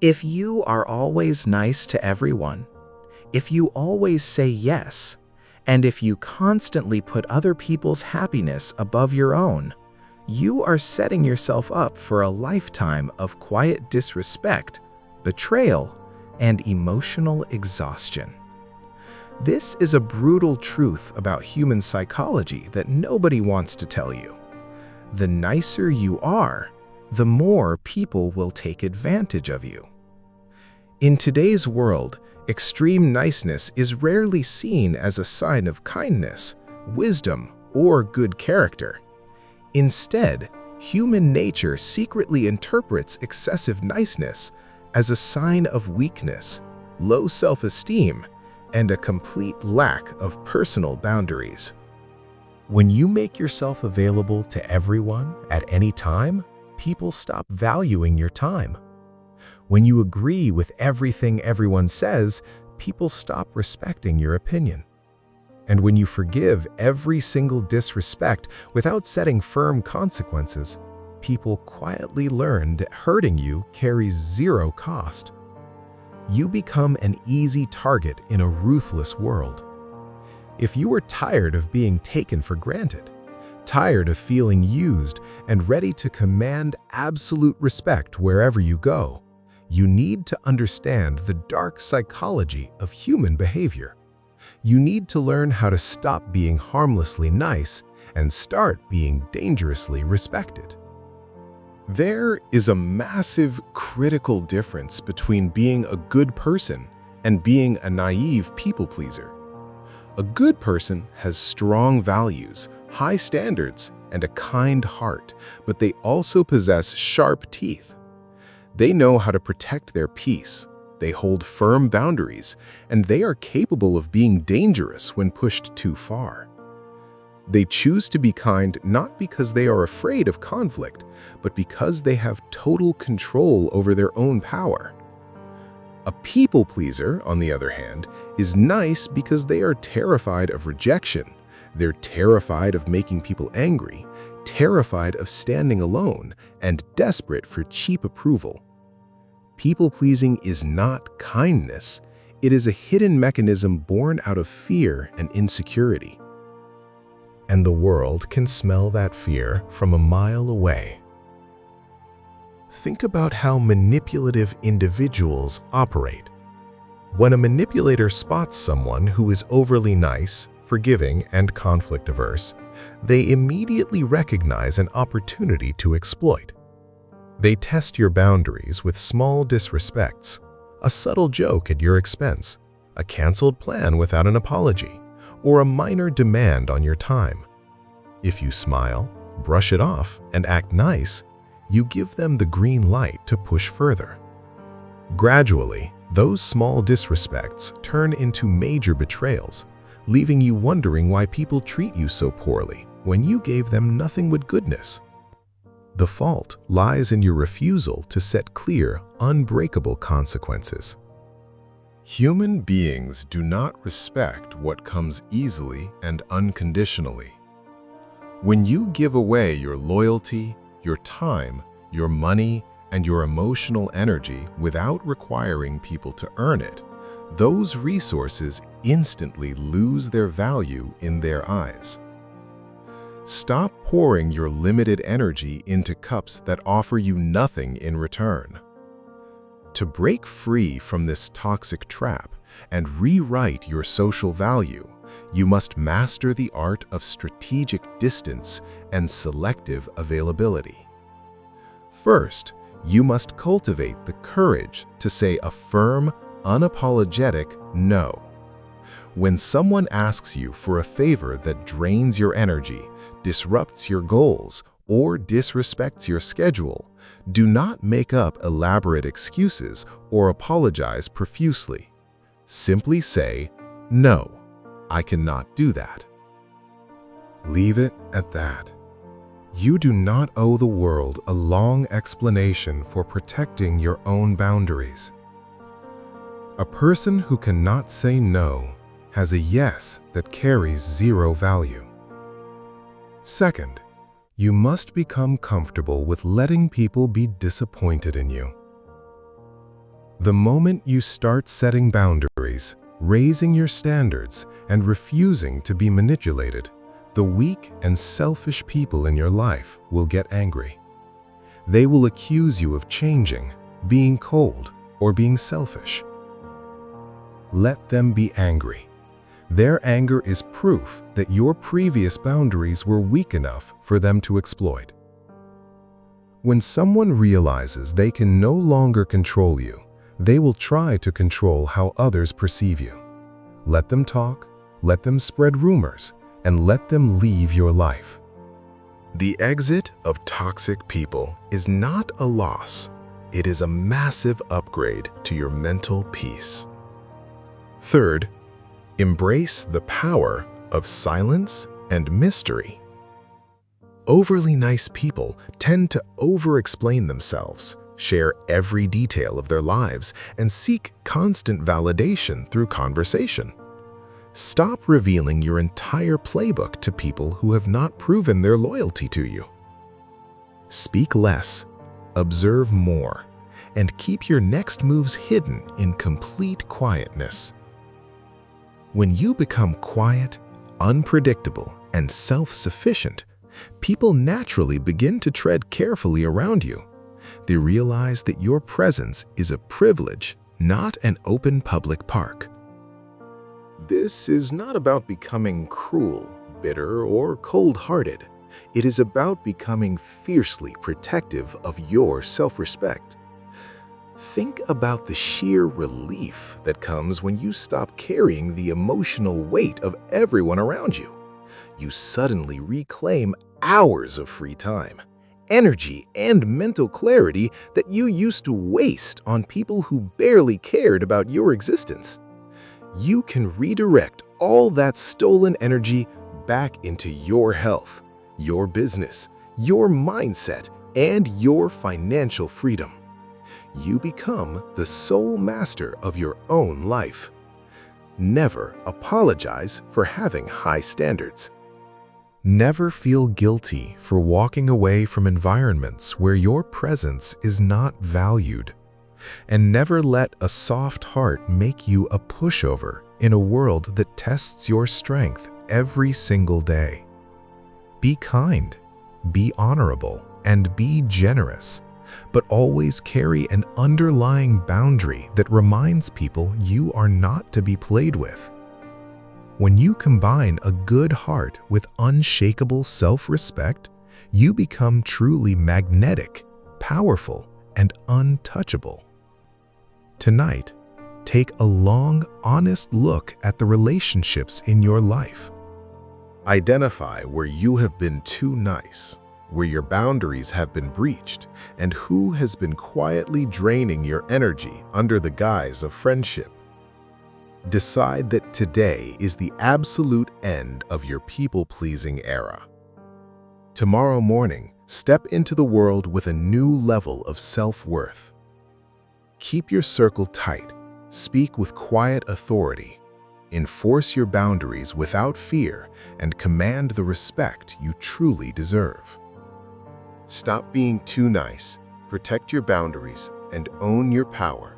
If you are always nice to everyone, if you always say yes, and if you constantly put other people's happiness above your own, you are setting yourself up for a lifetime of quiet disrespect, betrayal, and emotional exhaustion. This is a brutal truth about human psychology that nobody wants to tell you. The nicer you are, the more people will take advantage of you. In today's world, extreme niceness is rarely seen as a sign of kindness, wisdom, or good character. Instead, human nature secretly interprets excessive niceness as a sign of weakness, low self-esteem, and a complete lack of personal boundaries. When you make yourself available to everyone at any time, people stop valuing your time. When you agree with everything everyone says, people stop respecting your opinion. And when you forgive every single disrespect without setting firm consequences, people quietly learn that hurting you carries zero cost. You become an easy target in a ruthless world. If you are tired of being taken for granted, tired of feeling used, and ready to command absolute respect wherever you go, you need to understand the dark psychology of human behavior. You need to learn how to stop being harmlessly nice and start being dangerously respected. There is a massive critical difference between being a good person and being a naive people pleaser. A good person has strong values, high standards, and a kind heart, but they also possess sharp teeth. They know how to protect their peace, they hold firm boundaries, and they are capable of being dangerous when pushed too far. They choose to be kind not because they are afraid of conflict, but because they have total control over their own power. A people pleaser, on the other hand, is nice because they are terrified of rejection. They're terrified of making people angry, terrified of standing alone, and desperate for cheap approval. People-pleasing is not kindness. It is a hidden mechanism born out of fear and insecurity. And the world can smell that fear from a mile away. Think about how manipulative individuals operate. When a manipulator spots someone who is overly nice, forgiving, and conflict-averse, they immediately recognize an opportunity to exploit. They test your boundaries with small disrespects, a subtle joke at your expense, a canceled plan without an apology, or a minor demand on your time. If you smile, brush it off, and act nice, you give them the green light to push further. Gradually, those small disrespects turn into major betrayals, leaving you wondering why people treat you so poorly when you gave them nothing but goodness. The fault lies in your refusal to set clear, unbreakable consequences. Human beings do not respect what comes easily and unconditionally. When you give away your loyalty, your time, your money, and your emotional energy without requiring people to earn it, those resources instantly lose their value in their eyes. Stop pouring your limited energy into cups that offer you nothing in return. To break free from this toxic trap and rewrite your social value, you must master the art of strategic distance and selective availability. First, you must cultivate the courage to say a firm, unapologetic no. When someone asks you for a favor that drains your energy, disrupts your goals, or disrespects your schedule, do not make up elaborate excuses or apologize profusely. Simply say, "No, I cannot do that." Leave it at that. You do not owe the world a long explanation for protecting your own boundaries. A person who cannot say no has a yes that carries zero value. Second, you must become comfortable with letting people be disappointed in you. The moment you start setting boundaries, raising your standards, and refusing to be manipulated, the weak and selfish people in your life will get angry. They will accuse you of changing, being cold, or being selfish. Let them be angry. Their anger is proof that your previous boundaries were weak enough for them to exploit. When someone realizes they can no longer control you, they will try to control how others perceive you. Let them talk, let them spread rumors, and let them leave your life. The exit of toxic people is not a loss. It is a massive upgrade to your mental peace. Third, embrace the power of silence and mystery. Overly nice people tend to over-explain themselves, share every detail of their lives, and seek constant validation through conversation. Stop revealing your entire playbook to people who have not proven their loyalty to you. Speak less, observe more, and keep your next moves hidden in complete quietness. When you become quiet, unpredictable, and self-sufficient, people naturally begin to tread carefully around you. They realize that your presence is a privilege, not an open public park. This is not about becoming cruel, bitter, or cold-hearted. It is about becoming fiercely protective of your self-respect. Think about the sheer relief that comes when you stop carrying the emotional weight of everyone around you. You suddenly reclaim hours of free time, energy, and mental clarity that you used to waste on people who barely cared about your existence. You can redirect all that stolen energy back into your health, your business, your mindset, and your financial freedom. You become the sole master of your own life. Never apologize for having high standards. Never feel guilty for walking away from environments where your presence is not valued. And never let a soft heart make you a pushover in a world that tests your strength every single day. Be kind, be honorable, and be generous, but always carry an underlying boundary that reminds people you are not to be played with. When you combine a good heart with unshakable self-respect, you become truly magnetic, powerful, and untouchable. Tonight, take a long, honest look at the relationships in your life. Identify where you have been too nice, where your boundaries have been breached, and who has been quietly draining your energy under the guise of friendship. Decide that today is the absolute end of your people-pleasing era. Tomorrow morning, step into the world with a new level of self-worth. Keep your circle tight, speak with quiet authority, enforce your boundaries without fear, and command the respect you truly deserve. Stop being too nice, protect your boundaries, and own your power.